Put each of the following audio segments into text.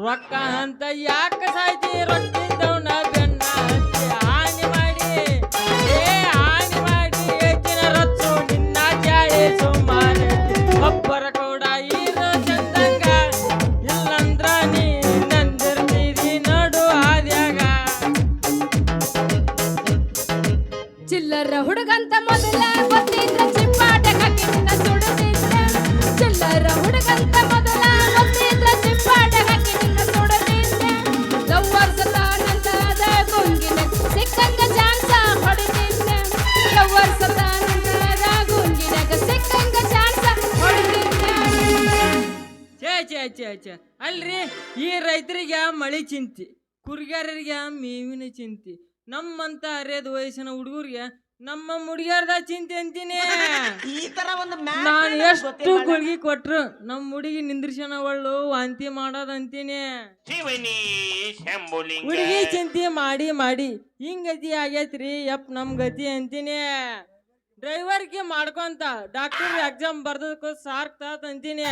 ರೊಕ್ಕ ಅಂತ ಯಾಕ ಸಾಯ್ತಿ ರೊಟ್ಟಿದ್ದವನ ಬೆನ್ನ ಹಚ್ಚಿ ಹಾನಿ ಮಾಡಿ ಹಾನಿ ಮಾಡಿ ಏಕಿನ ರಚ್ಚು ನಿನ್ನ ಜಾಳಿ ಸುಮಾರು ಒಬ್ಬರ ಕೂಡ ಇದು ಚಂದಂಗ ಇಲ್ಲಂದ್ರ ನೀ ನಂದಿರ್ತೀರಿ ನೋಡು ಹಾದ್ಯಾಗ ಚಿಲ್ಲರ ಹುಡುಗಂತ ಮೊದಲ ಗೊತ್ತಿದ್ರ ಚಿಪ್ಪಾಟ ಹಾಕಿನ ಸುಡದಿದ್ರ ಚಿಲ್ಲರ ಹುಡುಗಂತ ಮೊದಲ ಗೊತ್ತಿದ್ರ ಚಿಪ್ಪಾಟ ಹಾಕಿನ ಸುಡದಿದ್ರ ಲವ್ವರ್ ಸತಾನಂತ ಅದ ಗುಂಗಿನ ಸಿಕ್ಕಂಗ ಚಾನ್ಸ ಹೊಡಿತಿದ್ದ ಲವ್ವರ್ ಸತಾನಂತ ಅದ ಗುಂಗಿನಾಗ ಸಿಕ್ಕಂಗ ಚಾನ್ಸ ಹೊಡಿತಿದ್ದ ಛೇ ಅಲ್ರಿ ಈ ರೈತರಿಗೆ ಮಳಿ ಚಿಂತಿ ಕುರಿಗಾರರಿಗೆ ಮೇವಿನ ಚಿಂತಿ ನಮ್ಮಂತ ಅರೇದ ವಯಸ್ಸಿನ ಹುಡುಗರಿಗೆ ನಮ್ಮ ಹುಡುಗಿಯರ್ದ ಚಿಂತೆ ಅಂತೀನಿ ಈ ತರ ಒಂದು ನಾನು ಎಷ್ಟು ಗುಳ್ಗಿ ಕೊಟ್ರು ನಮ್ಮ ಹುಡುಗಿ ನಿಂದ್ರಿಸನ ಒಳ್ಳು ವಾಂತಿ ಮಾಡೋದಂತೀನಿ ಹುಡುಗಿ ಚಿಂತೆ ಮಾಡಿ ಮಾಡಿ ಹಿಂಗ್ ಗತಿ ಆಗೈತ್ರಿ ಯಪ್ ನಮ್ ಗತಿ ಅಂತೀನಿ ಡ್ರೈವರ್ಗೆ ಮಾಡ್ಕೊಂತ ಡಾಕ್ಟರ್ ಎಕ್ಸಾಮ್ ಬರ್ದಕ್ಕೂ ಸಾರ್ಕ್ತಾತ ಅಂತೀನಿ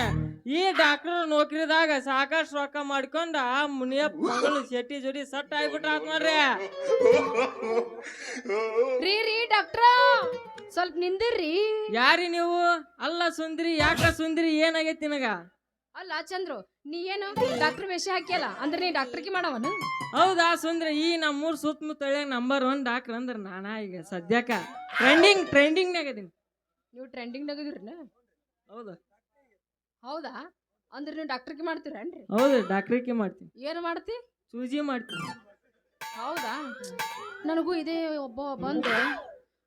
ಈ ಡಾಕ್ಟರ್ ನೌಕರಿದಾಗ ಸಾಕಷ್ಟು ರೊಕ್ಕ ಮಾಡ್ಕೊಂಡ ಮುನಿಯಪ್ಪ ಮಗಳು ಶೆಟ್ಟಿ ಜೋಡಿ ಸಟ್ ಆಗ್ಬಿಟ್ರ ನೋಡ್ರಿ ರೀ ಡಾಕ್ಟ್ರ ಸ್ವಲ್ಪ ನಿಂದಿರ್ರಿ ಯಾರಿ ನೀವು ಅಲ್ಲ ಸುಂದ್ರಿ ಯಾಕ ಸುಂದ್ರಿ ಏನಾಗೈತಿ ನಿನಗ ಅಲ್ಲ ಚಂದ್ರು ನೀ ಏನು ಡಾಕ್ಟರ್ ವೇಷ ಹಾಕಿಯಲ್ಲ ಅಂದ್ರೆ ನೀ ಡಾಕ್ಟರ್ಗೆ ಮಾಡವನು ಹೌದಾ ಸುಂದ್ರಿ ಈ ನಮ್ಮೂರ್ ಸುತ್ತಮುತ್ತ ನಂಬರ್ 1 ಡಾಕ್ಟರ್ ಅಂದ್ರ ನಾನಾ ಈಗ ಸದ್ಯಕ್ಕ ಟ್ರೆಂಡಿಂಗ್ನಾಗ ಅದೀನಿ ನೀವು ಟ್ರೆಂಡಿಂಗ್ನಾಗ ಇದೀರಿ ಹೌದಾ ಹೌದಾ ಅಂದ್ರೆ ನೀವು ಡಾಕ್ಟರ್ಗೆ ಮಾಡ್ತೀರೇನ್ರಿ ಹೌದು ಡಾಕ್ಟ್ರಿಗೆ ಮಾಡ್ತೀನಿ ಏನು ಮಾಡ್ತಿ ಸೂಜಿ ಮಾಡ್ತೀನಿ ಹೌದಾ ನನಗೂ ಇದೇ ಒಬ್ಬ ಬಂದು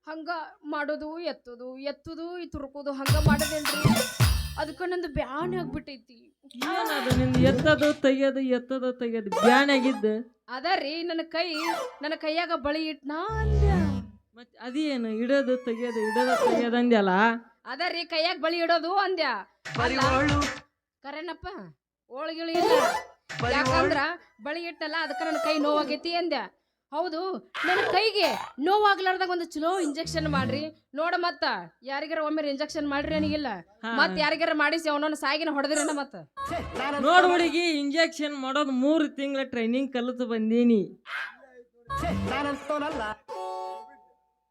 ಹಂಗ ಮಾಡೋದು ಎತ್ತುದು ತುರ್ಕೋದು ಹಂಗ ಮಾಡೋದೇನ್ರಿ ಅದಕ್ಕೆ ನಂದು ಬ್ಯಾನ್ ಆಗ್ಬಿಟ್ಟೈತಿ ಏನದು ನಿಂದು ಎತ್ತದು ತೆಗಿಯೋದು ಬ್ಯಾನಾಗಿದ್ದ ಅದರಿ ನನ್ನ ಕೈಯಾಗ ಬಳಿ ಇಟ್ನಾ ಅಂದ್ಯ ಮತ್ತೆ ಅದೇನು ಇಡೋದು ತೆಗಿಯೋದು ಅಂದ್ಯಲ್ಲ ಅದರಿ ಕೈಯಾಗ ಬಳಿ ಇಡೋದು ಅಂದ್ಯ ಕರೆನಪ್ಪ ಓಳ್ಗಿಳಿ ಇಲ್ಲ ಯಾಕಂದ್ರ ಬಳಿ ಇಟ್ಟಲ್ಲ ಅದಕ್ಕೆ ನನ್ನ ಕೈ ನೋವಾಗೈತಿ ಅಂದ್ಯ ಹೌದು ನನ್ನ ಕೈಗೆ ನೋವಾಗ್ಲಾರ್ದಾಗ ಒಂದು ಚಲೋ ಇಂಜೆಕ್ಷನ್ ಮಾಡ್ರಿ ನೋಡ ಮತ್ತ ಯಾರಿಗಾರ ಒಮ್ಮೆ ಇಂಜೆಕ್ಷನ್ ಮಾಡ್ರಿ ನನಗಿಲ್ಲ ಮತ್ ಯಾರಿಗಾರ ಮಾಡಿಸಿ ಅವನನ್ನ ಸಾಗಿನ ಹೊಡೆದ್ರೇನ ಮತ್ತ ನೋಡ್ ಹುಡುಗಿ ಇಂಜೆಕ್ಷನ್ ಮಾಡೋದು 3 ತಿಂಗಳ ಟ್ರೈನಿಂಗ್ ಕಲಿತು ಬಂದೀನಿ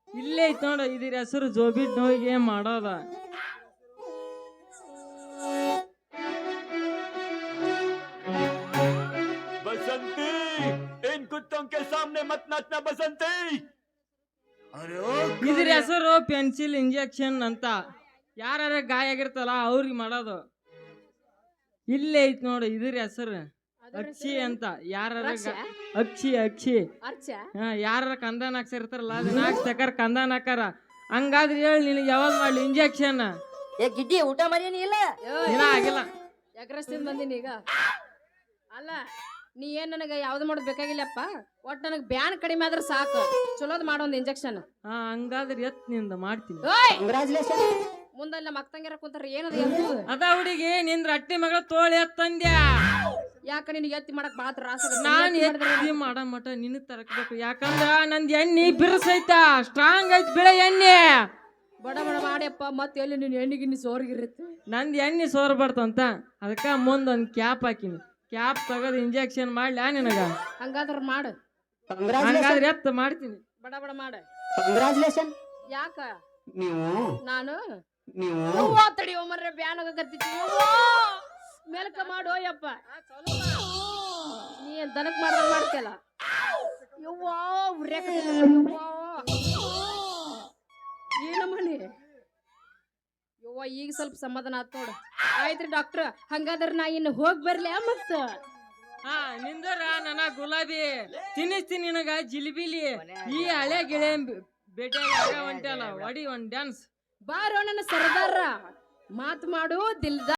ಇಲ್ಲೇ ಐತ್ ನೋಡ ಇದ್ರ ಹೆಸರು ಜೋಬಿಟ್ ನೋವಿಗೆ ಮಾಡೋದ कुत्तों के सामने मत नाचना बसंती ಇದ್ರ ಹೆಸರು ಪೆನ್ಸಿಲ್ ಇಂಜೆಕ್ಷನ್ ಅಂತ ಯಾರ ಗಾಯ ಆಗಿರ್ತಲ್ಲ ಅವ್ರಿಗೆ ಮಾಡೋದು ಇಲ್ಲೇ ಐತ್ ನೋಡು ಇದ್ರ ಹೆಸರು ಅಕ್ಷಿ ಅಂತ ಯಾರ ಅಕ್ಷಿ ಯಾರ ಕಂದನ್ ಹಾಕ್ಸಿರ್ತಾರಲ್ಲ ಅದನ್ನ ಹಾಕ್ಸಕ್ಕಾರ ಕಂದನ್ ಹಾಕಾರ ಹಂಗಾದ್ರೆ ಹೇಳಿ ನಿನಗೆ ಯಾವಾಗ ಮಾಡ್ಲಿ ಇಂಜೆಕ್ಷನ್ ಗಿಡ್ಡಿ ಊಟ ಮರಿಯೇನಿ ಇಲ್ಲ ದಿನ ಆಗಿಲ್ಲ ಎಗ್ರಸ್ತಿಂದ ಬಂದಿನಿ ಈಗ ಅಲ್ಲ ನೀ ಏನ್ ನನಗ ಯಾವ್ದು ಮಾಡೋದ್ ಬೇಕಾಗಿಲ್ಲಪ್ಪ ಒಟ್ ನನಗ್ ಬ್ಯಾನ್ ಕಡಿಮೆ ಆದ್ರೆ ಸಾಕು ಚಲೋದ್ ಮಾಡೋ ಒಂದು ಇಂಜೆಕ್ಷನ್ ಹಂಗಾದ್ರೆ ಎತ್ ನಿಂದ ಮಾಡ್ತೀನಿ ಮುಂದಲ್ಲ ಮಕ್ತಂಗಿರ ಕುಂತಾರ ಏನದ ಎತ್ತು ಅದ ಹುಡುಗಿ ನಿಂದ್ರ ಅಟ್ಟಿ ಮಗಳ ತೋಳಿ ಎತ್ತಂದ್ಯಾ ಯಾಕ ನಿನಗೆ ಎತ್ತಿ ಮಾಡಕ್ ಬಾತ್ ರಾಸ ನಾನ್ ಎತ್ತಿ ಮಾಡ ಮಟ ನಿನ್ ತರಕ್ಬೇಕು ಯಾಕಂದ್ರ ನಂದ್ ಎಣ್ಣಿ ಬಿರ್ಸೈತ ಸ್ಟ್ರಾಂಗ್ ಐತ್ ಬಿಳೆ ಎಣ್ಣೆ ಬಡ ಮಾಡ್ಯಪ್ಪ ಮತ್ತೆ ಎಲ್ಲಿ ನೀನ್ ಎಣ್ಣಿಗಿನ್ನಿ ಸೋರ್ಗಿರುತ್ತೆ ನಂದ್ ಎಣ್ಣೆ ಸೋರ್ಬಾರ್ದಂತ ಅದಕ್ಕ ಮುಂದೊಂದ್ ಕ್ಯಾಪ್ ಹಾಕಿನಿ ಕ್ಯಾಪ್ ತಗದ್ ಇಂಜೆಕ್ಷನ್ ಮಾಡ್ಲಾ ನಿನಗ ಹಂಗಾದ್ರ ಮಾಡು ಹಂಗಾದ್ರೆ ಎತ್ತ ಮಾಡ್ತೀನಿ ಬಡ ಮಾಡ ಕಂಗ್ರಾಚುಲೇಷನ್ ಯಾಕ ನೀವು ನಾನು ನೀವು ತಡಿ ಒಮ್ಮರ್ರೆ ಬ್ಯಾನ್ ಆಗಕತ್ತಿತ್ತು ಮೇಲ್ಕ ಮಾಡೋ ಯಪ್ಪ ನೀ ದನಕ್ ಮಾಡ್ದಂಗ ಮಾಡ್ತಿಯಲ್ಲ ಯವ್ವಾ ಏನು ಮಣಿ ಯವ್ವ ಈಗ ಸ್ವಲ್ಪ ಸಮಾಧಾನ ಆತ್ ನೋಡು ಆಯ್ತ್ರಿ ಡಾಕ್ಟ್ರ ಹಂಗಾದ್ರೆ ನಾ ಇನ್ನು ಹೋಗಿ ಬರ್ಲಿ ಮತ್ತ ನಿಂದರ ನನ್ನ ಗುಲಾಬಿ ತಿನ್ನಿಸ್ತೀನಿ ನಿನಗ ಜಿಲಿಬಿಲಿ ಈ ಹಳೆ ಗಿಳೆ ಭೇಟಿಯಾಗ ಹೊಂಟಲ್ಲ ಒಡಿ ಒಂದ್ ಡ್ಯಾನ್ಸ್ ಬಾರೋ ನನ್ನ ಸರದಾರ ಮಾತು ಮಾಡು ದಿಲ್ದ